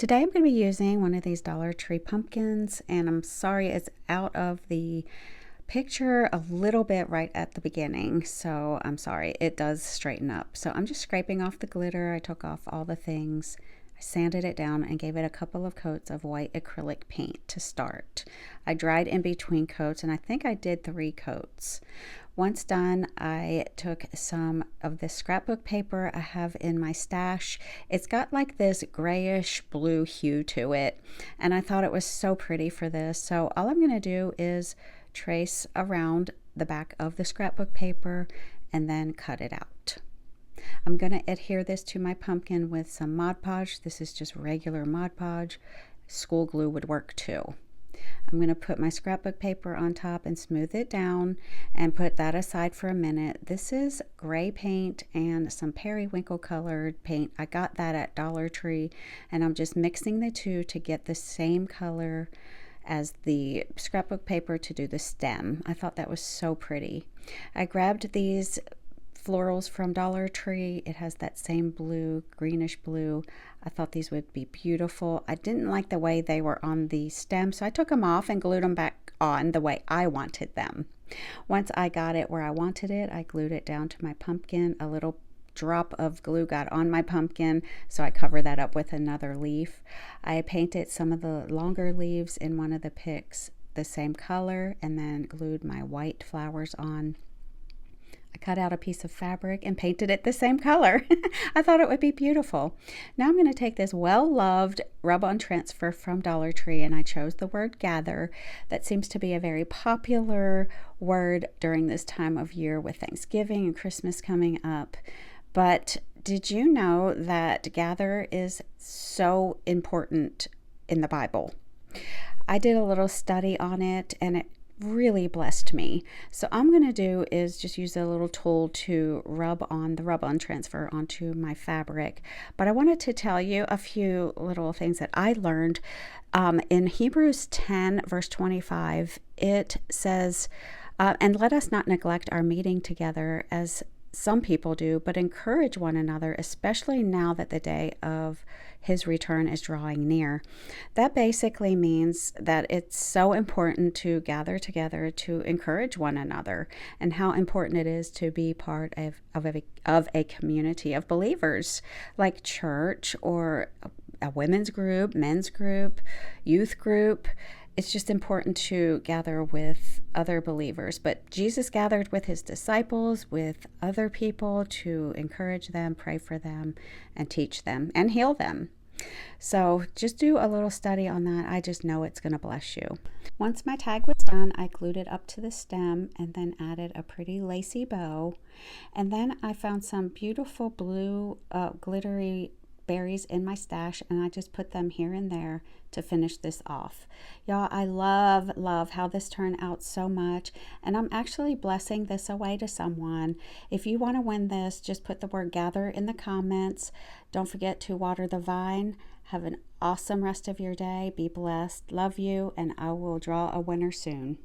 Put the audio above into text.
Today I'm going to be using one of these Dollar Tree pumpkins, and I'm sorry it's out of the picture a little bit right at the beginning, so I'm sorry. It does straighten up. So I'm just scraping off the glitter. I took off all the things. I sanded it down and gave it a couple of coats of white acrylic paint to start. I dried in between coats, and I think I did 3 coats. Once done, I took some of this scrapbook paper I have in my stash. It's got like this grayish blue hue to it, and I thought it was so pretty for this. So all I'm going to do is trace around the back of the scrapbook paper and then cut it out. I'm going to adhere this to my pumpkin with some Mod Podge. This is just regular Mod Podge. School glue would work too. I'm going to put my scrapbook paper on top and smooth it down and put that aside for a minute. This is gray paint and some periwinkle colored paint. I got that at Dollar Tree, and I'm just mixing the two to get the same color as the scrapbook paper to do the stem. I thought that was so pretty. I grabbed these florals from Dollar Tree. It has that same blue, greenish blue. I thought these would be beautiful. I didn't like the way they were on the stem, so I took them off and glued them back on the way I wanted them. Once I got it where I wanted it, I glued it down to my pumpkin. A little drop of glue got on my pumpkin, so I covered that up with another leaf. I painted some of the longer leaves in one of the picks the same color and then glued my white flowers on. I cut out a piece of fabric and painted it the same color. I thought it would be beautiful. Now I'm going to take this well-loved rub-on transfer from Dollar Tree, and I chose the word gather. That seems to be a very popular word during this time of year with Thanksgiving and Christmas coming up. But did you know that gather is so important in the Bible? I did a little study on it, and it really blessed me. So I'm going to do is just use a little tool to rub on the rub-on transfer onto my fabric. But I wanted to tell you a few little things that I learned. In Hebrews 10 verse 25, it says, and let us not neglect our meeting together as some people do, but encourage one another, especially now that the day of his return is drawing near. That basically means that it's so important to gather together to encourage one another, and how important it is to be part of a community of believers like church or a women's group, men's group, youth group. It's just important to gather with other believers. But Jesus gathered with his disciples, with other people, to encourage them, pray for them, and teach them, and heal them. So just do a little study on that. I just know it's going to bless you. Once my tag was done, I glued it up to the stem and then added a pretty lacy bow. And then I found some beautiful blue glittery berries in my stash, and I just put them here and there to finish this off. Y'all, I love how this turned out so much, and I'm actually blessing this away to someone. If you want to win this, just put the word gather in the comments. Don't forget to water the vine. Have an awesome rest of your day. Be blessed. Love you, and I will draw a winner soon.